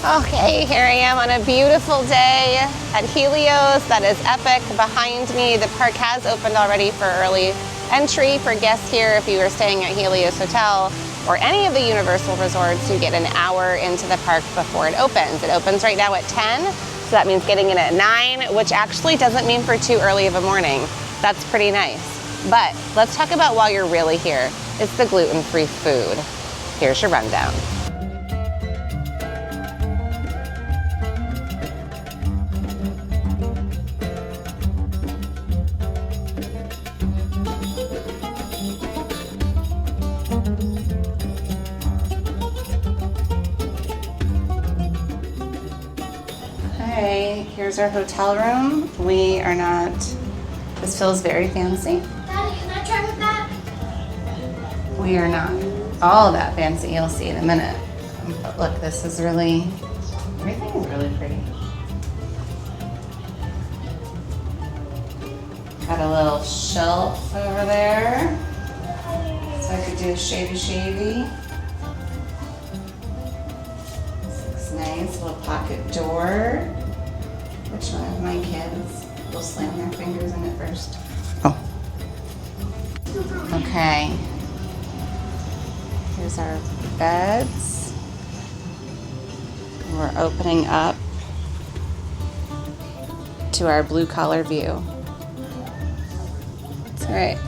Okay, here I am on a beautiful day at Helios. That is epic. Behind me, the park has opened already for early entry for guests here. If you are staying at Helios Hotel or any of the Universal resorts, you get an hour into the park before it opens. It opens right now at 10, so that means getting in at 9, which actually doesn't mean for too early of a morning. That's pretty nice. But let's talk about while you're really here. It's the gluten-free food. Here's your rundown. Okay, here's our hotel room. We are not, this feels very fancy. Daddy, can I try with that? We are not all that fancy, you'll see in a minute. But look, this is really, everything is really pretty. Got a little shelf over there, so I could do shavy. This looks nice, a little pocket door. Which one of my kids will slam their fingers in it first? Oh. Okay. Here's our beds. We're opening up to our blue collar view. That's right.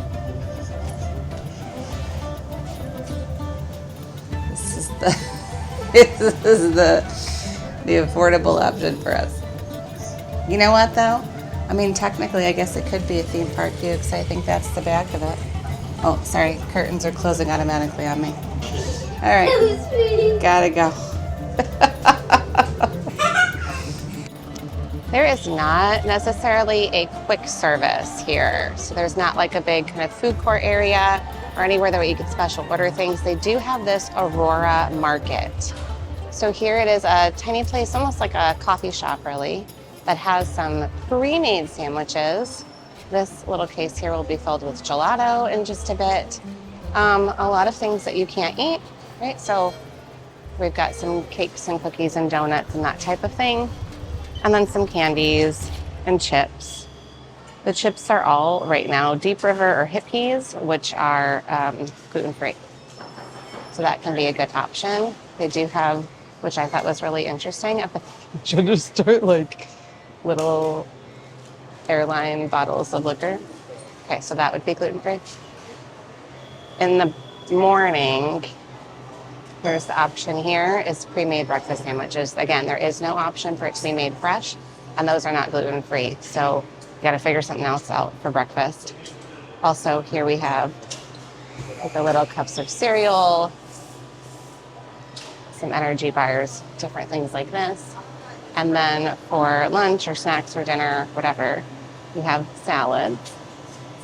This is the affordable option for us. You know what though? I mean, technically, I guess it could be a theme park view because I think that's the back of it. Oh, sorry, curtains are closing automatically on me. All right, gotta go. There is not necessarily a quick service here. So there's not like a big kind of food court area or anywhere that you could special order things. They do have this Aurora Market. So here it is, a tiny place, almost like a coffee shop really, that has some pre-made sandwiches. This little case here will be filled with gelato in just a bit. A lot of things that you can't eat, right? So we've got some cakes and cookies and donuts and that type of thing. And then some candies and chips. The chips are all right now Deep River or Hip Peas, which are gluten-free. So that can be a good option. They do have, which I thought was really interesting, should just start like little airline bottles of liquor. Okay, so that would be gluten-free. In the morning, here's the option here, is pre-made breakfast sandwiches. Again, there is no option for it to be made fresh, and those are not gluten-free. So you gotta figure something else out for breakfast. Also, here we have like the little cups of cereal, some energy bars, different things like this. And then for lunch or snacks or dinner, whatever, we have salad.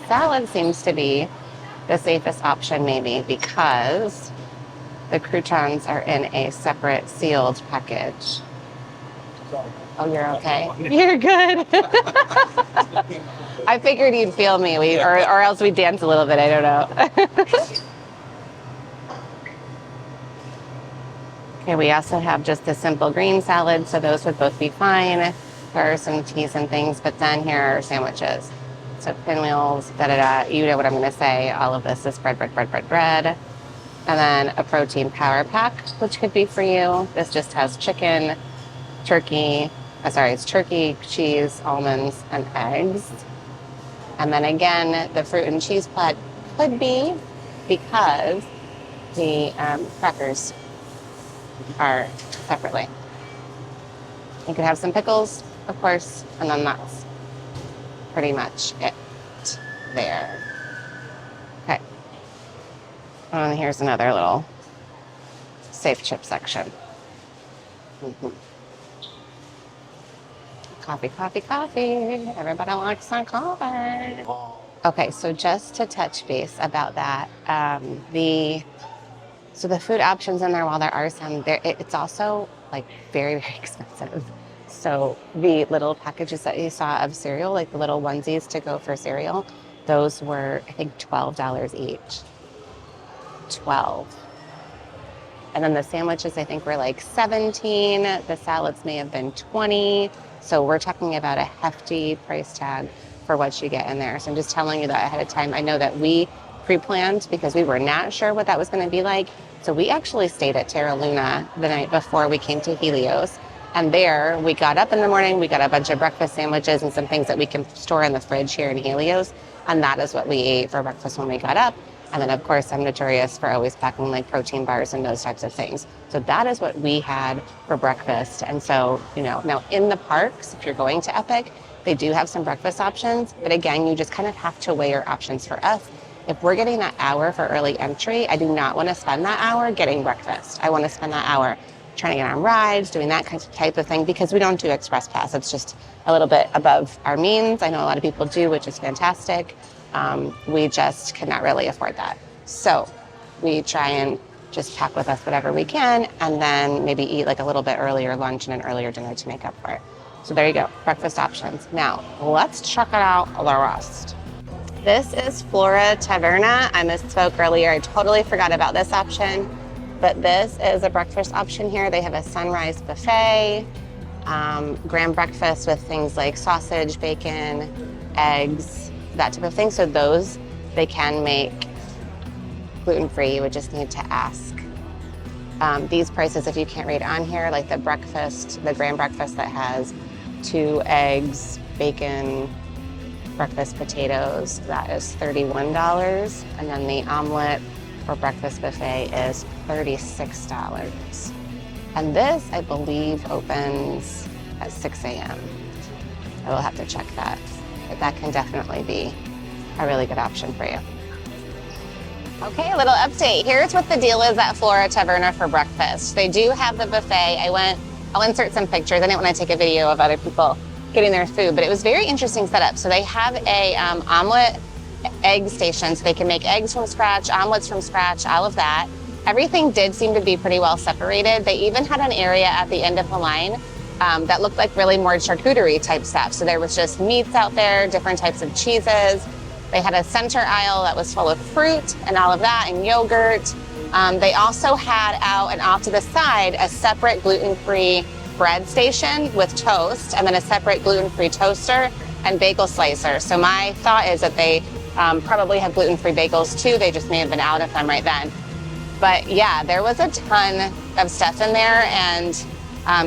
Salad seems to be the safest option maybe because the croutons are in a separate sealed package. Oh, you're okay? You're good. I figured you'd feel me, or else we'd dance a little bit, I don't know. Okay, we also have just a simple green salad, so those would both be fine. There are some teas and things, but then here are sandwiches. So pinwheels, you know what I'm gonna say. All of this is bread. And then a protein power pack, which could be for you. This just has it's turkey, cheese, almonds, and eggs. And then again, the fruit and cheese plat could be because the crackers are separately. You could have some pickles, of course, and then that's pretty much it there. Okay. And here's another little safe chip section. Coffee. Everybody likes some coffee. Okay, so just to touch base about that, so the food options in there, while there are some, it's also like very expensive. So the little packages that you saw of cereal, like the little onesies to go for cereal, those were, I think, $12 each. 12. And then the sandwiches, I think, were like 17. The salads may have been 20. So we're talking about a hefty price tag for what you get in there. So I'm just telling you that ahead of time. I know that we pre-planned because we were not sure what that was going to be like. So we actually stayed at Terra Luna the night before we came to Helios. And there we got up in the morning, we got a bunch of breakfast sandwiches and some things that we can store in the fridge here in Helios. And that is what we ate for breakfast when we got up. And then, of course, I'm notorious for always packing like protein bars and those types of things. So that is what we had for breakfast. And so, now in the parks, if you're going to Epic, they do have some breakfast options. But again, you just kind of have to weigh your options. For us, if we're getting that hour for early entry, I do not want to spend that hour getting breakfast. I want to spend that hour trying to get on rides, doing that kind of type of thing, because we don't do express pass. It's just a little bit above our means. I know a lot of people do, which is fantastic. We just cannot really afford that. So we try and just pack with us whatever we can, and then maybe eat like a little bit earlier lunch and an earlier dinner to make up for it. So there you go, breakfast options. Now let's check it out the rest. This is Flora Taverna. I misspoke earlier. I totally forgot about this option, but this is a breakfast option here. They have a sunrise buffet, graham breakfast with things like sausage, bacon, eggs, that type of thing. So those they can make gluten-free. You would just need to ask. These prices, if you can't read on here, like the breakfast, the graham breakfast that has 2 eggs, bacon, breakfast potatoes, that is $31. And then the omelet for breakfast buffet is $36. And this, I believe, opens at 6 a.m. I will have to check that, but that can definitely be a really good option for you. Okay, a little update. Here's what the deal is at Flora Taverna for breakfast. They do have the buffet. I'll insert some pictures. I didn't want to take a video of other people getting their food, but it was very interesting setup. So they have a omelet egg station, so they can make eggs from scratch, omelets from scratch, all of that. Everything did seem to be pretty well separated. They even had an area at the end of the line that looked like really more charcuterie type stuff. So there was just meats out there, different types of cheeses. They had a center aisle that was full of fruit and all of that, and yogurt. They also had out and off to the side a separate gluten-free bread station with toast, and then a separate gluten-free toaster and bagel slicer. So my thought is that they probably have gluten-free bagels too. They just may have been out of them right then. But yeah, there was a ton of stuff in there. And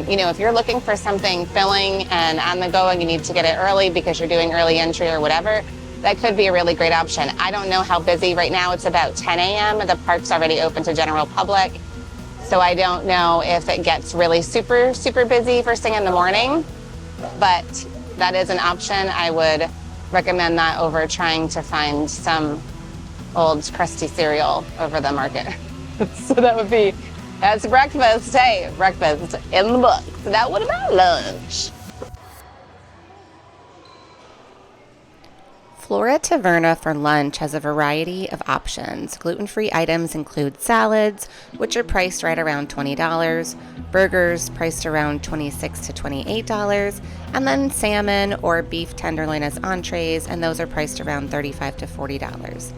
if you're looking for something filling and on the go and you need to get it early because you're doing early entry or whatever, that could be a really great option. I don't know how busy right now. It's about 10 a.m. The park's already open to general public. So I don't know if it gets really super, super busy first thing in the morning, but that is an option. I would recommend that over trying to find some old crusty cereal over the market. So that's breakfast. Hey, breakfast in the book. So now what about lunch? Flora Taverna for lunch has a variety of options. Gluten-free items include salads, which are priced right around $20, burgers priced around $26 to $28, and then salmon or beef tenderloin as entrees, and those are priced around $35 to $40.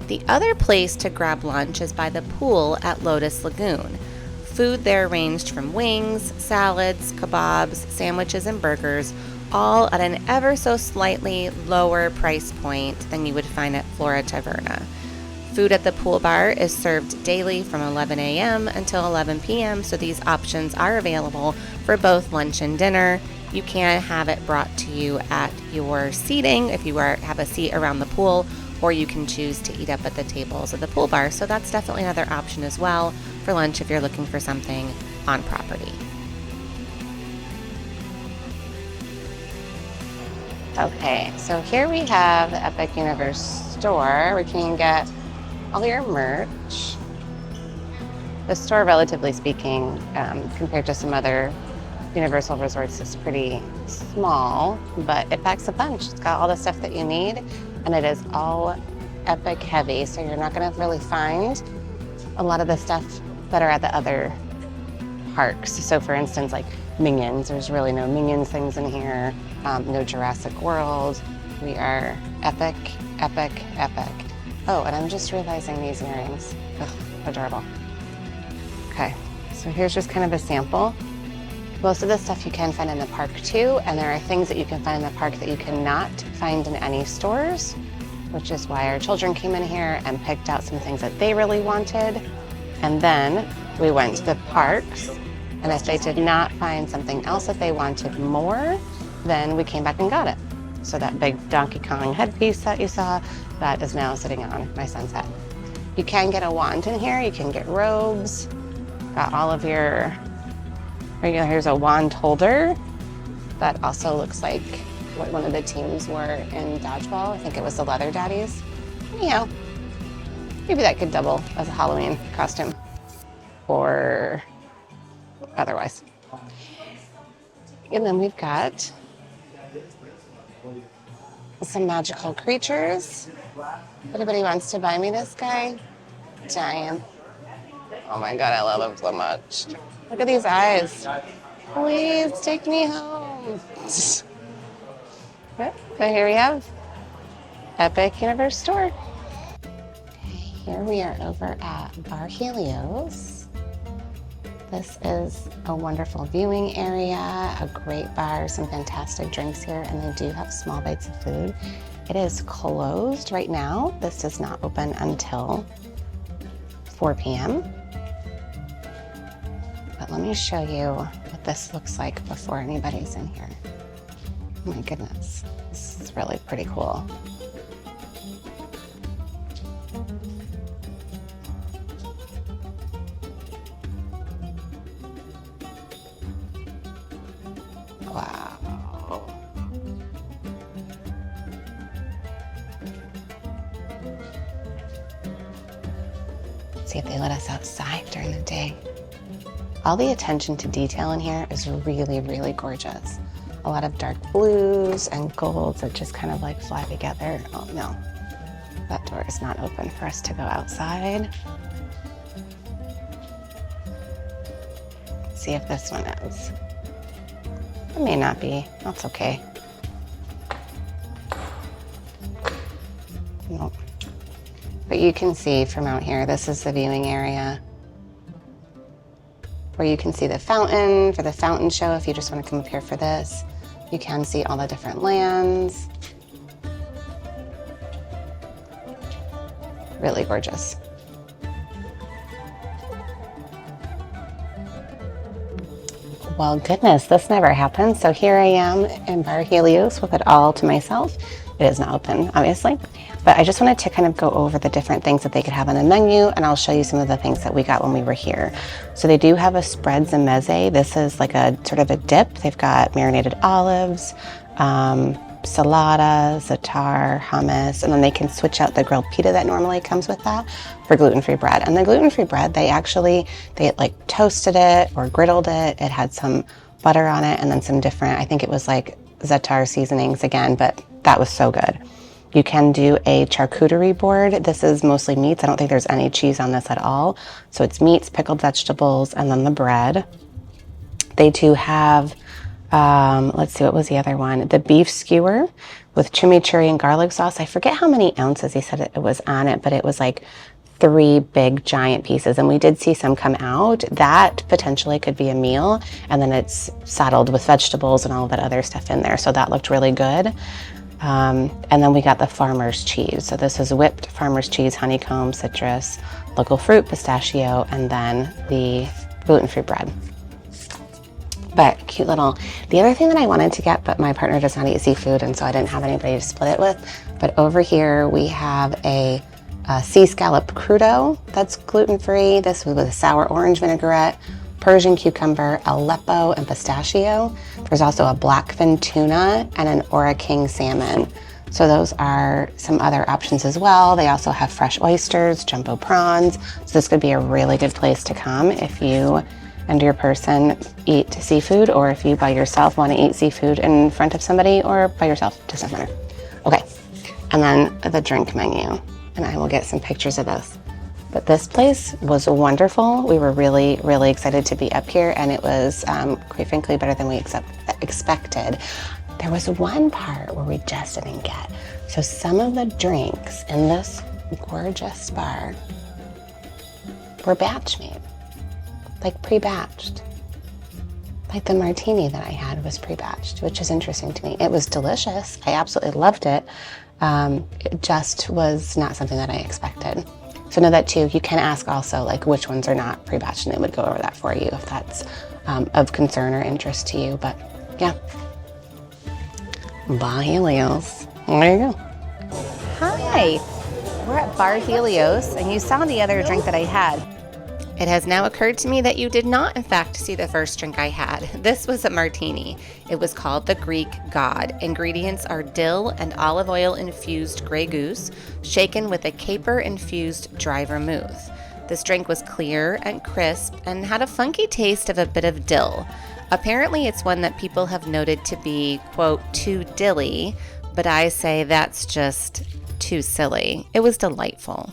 The other place to grab lunch is by the pool at Lotus Lagoon. Food there ranged from wings, salads, kebabs, sandwiches, and burgers, all at an ever so slightly lower price point than you would find at Flora Taverna. Food at the pool bar is served daily from 11 a.m. until 11 p.m., so these options are available for both lunch and dinner. You can have it brought to you at your seating if you have a seat around the pool, or you can choose to eat up at the tables at the pool bar. So that's definitely another option as well for lunch if you're looking for something on property. Okay, so here we have the Epic Universe store where you can get all your merch. The store, relatively speaking, compared to some other Universal resorts, is pretty small, but it packs a punch. It's got all the stuff that you need, and it is all Epic heavy, so you're not going to really find a lot of the stuff that are at the other parks. So for instance, like Minions, there's really no Minions things in here. No Jurassic World. We are epic, epic, epic. Oh, and I'm just realizing these earrings. Ugh, adorable. Okay, so here's just kind of a sample. Most of the stuff you can find in the park too, and there are things that you can find in the park that you cannot find in any stores, which is why our children came in here and picked out some things that they really wanted. And then we went to the parks, and if they did not find something else that they wanted more, then we came back and got it. So that big Donkey Kong headpiece that you saw, that is now sitting on my son's head. You can get a wand in here, you can get robes, got all of your, here's a wand holder that also looks like what one of the teams wore in dodgeball. I think it was the Leather Daddies. Anyhow, maybe that could double as a Halloween costume or otherwise. And then we've got some magical creatures. If anybody wants to buy me this guy, giant. Oh my God, I love him so much. Look at these eyes. Please take me home. So here we have Epic Universe Store. Here we are over at Bar Helios. This is a wonderful viewing area, a great bar, some fantastic drinks here, and they do have small bites of food. It is closed right now. This does not open until 4 p.m. But let me show you what this looks like before anybody's in here. Oh my goodness, this is really pretty cool. Wow. Let's see if they let us outside during the day. All the attention to detail in here is really, really gorgeous. A lot of dark blues and golds that just kind of like fly together. Oh no, that door is not open for us to go outside. Let's see if this one is. It may not be, that's okay. Nope. But you can see from out here, this is the viewing area where you can see the fountain for the fountain show. If you just want to come up here for this, you can see all the different lands. Really gorgeous. Well, goodness, this never happened. So here I am in Bar Helios with it all to myself. It is not open, obviously, but I just wanted to kind of go over the different things that they could have on the menu, and I'll show you some of the things that we got when we were here. So they do have a spreads and meze. This is like a sort of a dip. They've got marinated olives, salada, za'atar, hummus, and then they can switch out the grilled pita that normally comes with that for gluten-free bread. And the gluten-free bread, they like toasted it or griddled it. It had some butter on it and then some different, I think it was like za'atar seasonings again, but that was so good. You can do a charcuterie board. This is mostly meats. I don't think there's any cheese on this at all. So it's meats, pickled vegetables, and then the bread. They do have, let's see, what was the other one? The beef skewer with chimichurri and garlic sauce. I forget how many ounces he said it was on it, but it was like 3 big giant pieces. And we did see some come out. That potentially could be a meal. And then it's saddled with vegetables and all that other stuff in there. So that looked really good. And then we got the farmer's cheese. So this is whipped farmer's cheese, honeycomb, citrus, local fruit, pistachio, and then the gluten-free bread. But cute little, the other thing that I wanted to get, but my partner does not eat seafood, and so I didn't have anybody to split it with. But over here we have a sea scallop crudo that's gluten-free. This was with a sour orange vinaigrette, Persian cucumber, Aleppo, and pistachio. There's also a blackfin tuna and an Ora King salmon. So those are some other options as well. They also have fresh oysters, jumbo prawns. So this could be a really good place to come if you and your person eat seafood, or if you by yourself want to eat seafood in front of somebody, or by yourself, doesn't matter. Okay, and then the drink menu, and I will get some pictures of this. But this place was wonderful. We were really, really excited to be up here, and it was, quite frankly, better than we expected. There was one part where we just didn't get. So some of the drinks in this gorgeous bar were batch made. like pre-batched. Like the martini that I had was pre-batched, which is interesting to me. It was delicious. I absolutely loved it. It just was not something that I expected. So know that too. You can ask also like which ones are not pre-batched, and they would go over that for you if that's of concern or interest to you. But yeah. Bar Helios. There you go. Hi, we're at Bar Helios, and you saw the other drink that I had. It has now occurred to me that you did not, in fact, see the first drink I had. This was a martini. It was called the Greek God. Ingredients are dill and olive oil infused Grey Goose, shaken with a caper infused dry vermouth. This drink was clear and crisp and had a funky taste of a bit of dill. Apparently, it's one that people have noted to be, quote, too dilly, but I say that's just too silly. It was delightful.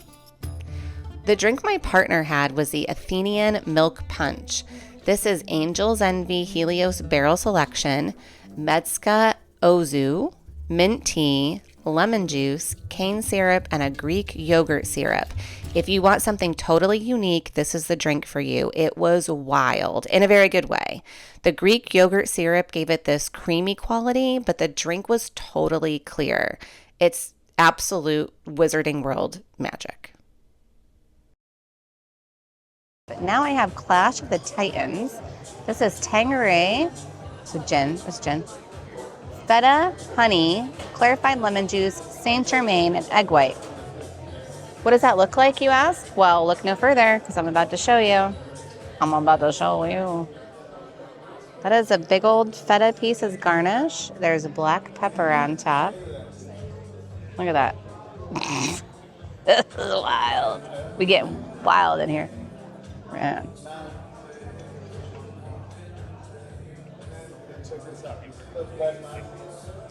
The drink my partner had was the Athenian Milk Punch. This is Angel's Envy Helios Barrel Selection, Medska Ozu, mint tea, lemon juice, cane syrup, and a Greek yogurt syrup. If you want something totally unique, this is the drink for you. It was wild, in a very good way. The Greek yogurt syrup gave it this creamy quality, but the drink was totally clear. It's absolute Wizarding World magic. But now I have Clash of the Titans. This is Tanqueray, so gin, it's gin. Feta, honey, clarified lemon juice, Saint Germain, and egg white. What does that look like, you ask? Well, look no further, because I'm about to show you. That is a big old feta piece as garnish. There's black pepper on top. Look at that. This is wild. We get wild in here. Man.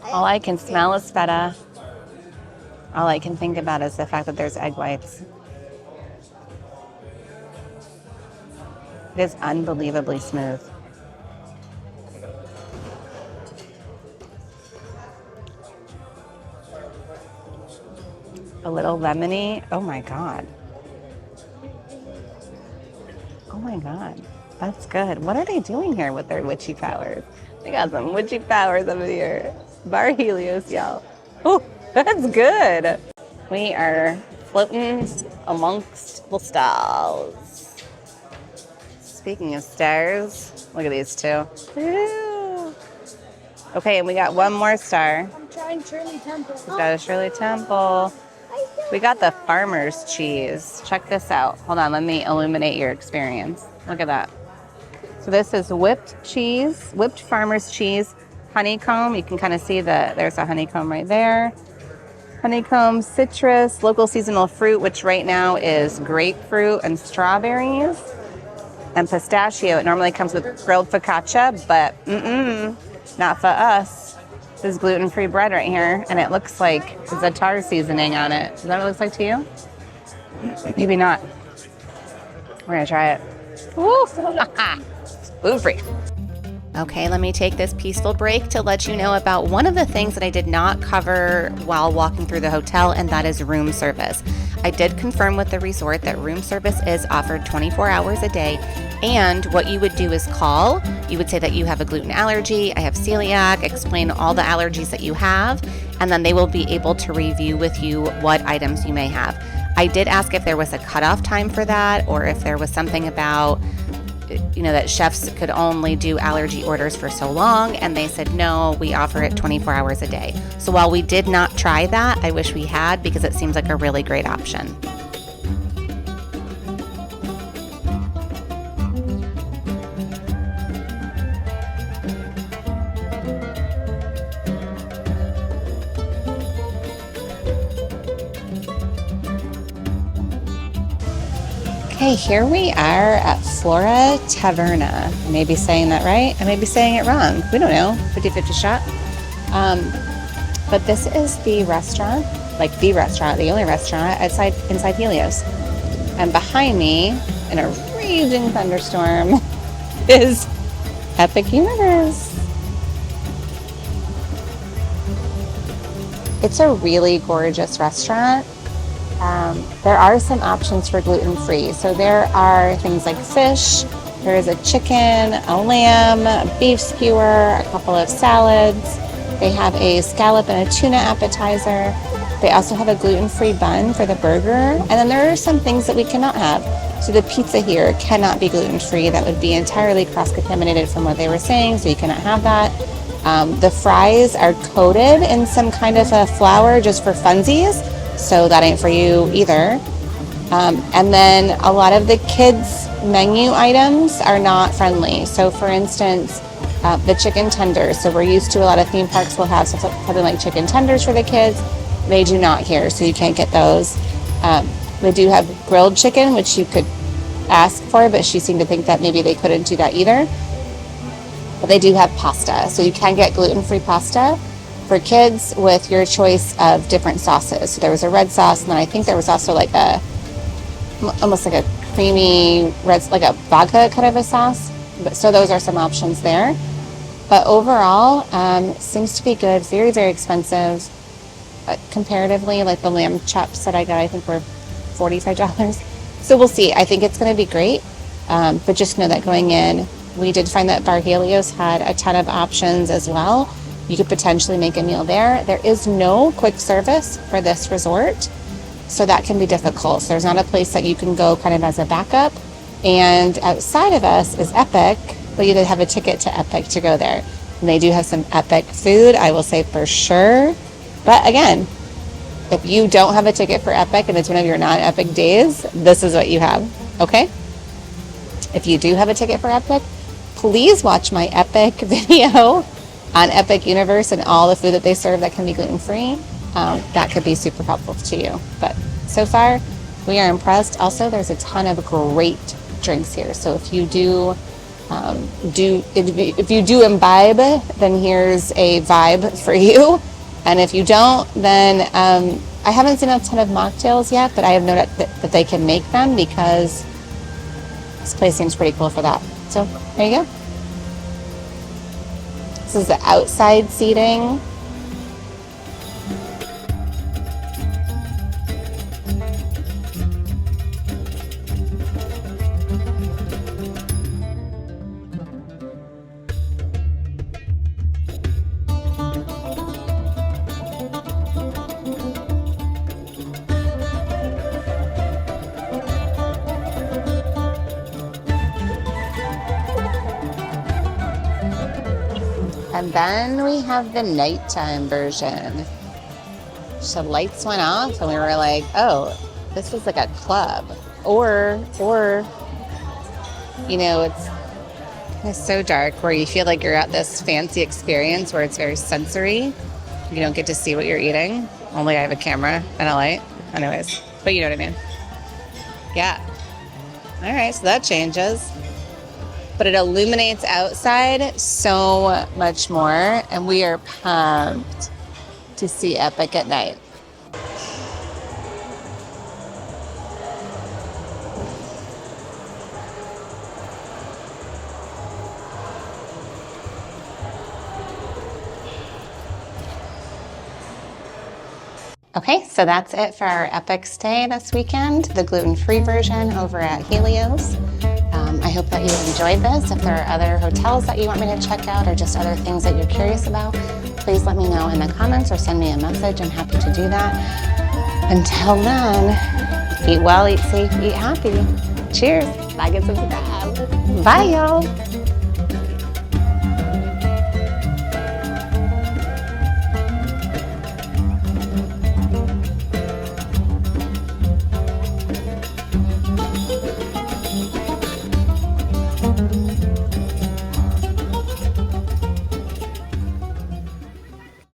All I can smell is feta. All I can think about is the fact that there's egg whites. It is unbelievably smooth. A little lemony. Oh my God. Oh my God. That's good. What are they doing here with their witchy powers? They got some witchy powers over here. Bar Helios, y'all. Oh, that's good. We are floating amongst the stars. Speaking of stars, look at these two. Woo. Okay, and we got one more star. I'm trying Shirley Temple. We got a Shirley Temple. We got the farmer's cheese. Check this out. Hold on, let me illuminate your experience. Look at that. So this is whipped cheese, whipped farmer's cheese, honeycomb. You can kind of see there's a honeycomb right there. Honeycomb, citrus, local seasonal fruit, which right now is grapefruit and strawberries, and pistachio. It normally comes with grilled focaccia, but not for us. This is gluten-free bread right here, and it looks like za'atar seasoning on it. Is that what it looks like to you? Maybe not. We're gonna try it. Woo! Gluten-free. Okay, let me take this peaceful break to let you know about one of the things that I did not cover while walking through the hotel, and that is room service. I did confirm with the resort that room service is offered 24 hours a day, and what you would do is call. You would say that you have a gluten allergy, I have celiac, explain all the allergies that you have, and then they will be able to review with you what items you may have. I did ask if there was a cutoff time for that, or if there was something about that chefs could only do allergy orders for so long, and they said no, we offer it 24 hours a day. So while we did not try that, I wish we had, because it seems like a really great option. Okay, here we are at Flora Taverna. I may be saying that right. I may be saying it wrong. We don't know. 50-50 shot. But this is the restaurant, the only restaurant inside Helios. And behind me, in a raging thunderstorm, is Epic Universe. It's a really gorgeous restaurant. There are some options for gluten-free. So there are things like fish, There is a chicken, a lamb, a beef skewer, a couple of salads. They have a scallop and a tuna appetizer. They also have a gluten-free bun for the burger. And then there are some things that we cannot have. So the pizza here cannot be gluten-free. That would be entirely cross-contaminated from what they were saying, so you cannot have that. The fries are coated in some kind of a flour just for funsies, so that ain't for you either. And then a lot of the kids' menu items are not friendly. So for instance, the chicken tenders. So we're used to a lot of theme parks will have something like chicken tenders for the kids. They do not here, so you can't get those. They do have grilled chicken, which you could ask for, but she seemed to think that maybe they couldn't do that either. But they do have pasta, so you can get gluten-free pasta for kids with your choice of different sauces. So there was a red sauce, and then I think there was also like almost like a creamy red, like a vodka kind of a sauce. So those are some options there. But overall, seems to be good. Very, very expensive. Comparatively, like the lamb chops that I got, I think were $45. So we'll see. I think it's going to be great. But just know that going in, we did find that Bar Helios had a ton of options as well. You could potentially make a meal there. There is no quick service for this resort, so that can be difficult. So there's not a place that you can go kind of as a backup. And outside of us is Epic, but you did have a ticket to Epic to go there. And they do have some Epic food, I will say for sure. But again, if you don't have a ticket for Epic and it's one of your non-Epic days, this is what you have, okay? If you do have a ticket for Epic, please watch my Epic video on Epic Universe and all the food that they serve that can be gluten-free. That could be super helpful to you. But so far, we are impressed. Also, there's a ton of great drinks here. So if you do imbibe, then here's a vibe for you. And if you don't, then I haven't seen a ton of mocktails yet, but I have noted that they can make them because this place seems pretty cool for that. So there you go. This is the outside seating. And then we have the nighttime version. So lights went off and we were like, oh, this is like a club. Or, you know, it's so dark where you feel like you're at this fancy experience where it's very sensory. You don't get to see what you're eating. Only I have a camera and a light. Anyways, but you know what I mean. Yeah. All right, so that changes. But it illuminates outside so much more, and we are pumped to see Epic at night. Okay, so that's it for our Epic stay this weekend, the gluten-free version over at Helios. I hope that you enjoyed this. If there are other hotels that you want me to check out or just other things that you're curious about, please let me know in the comments or send me a message. I'm happy to do that. Until then, eat well, eat safe, eat happy. Cheers. Bye, get some subscribe. Bye, y'all.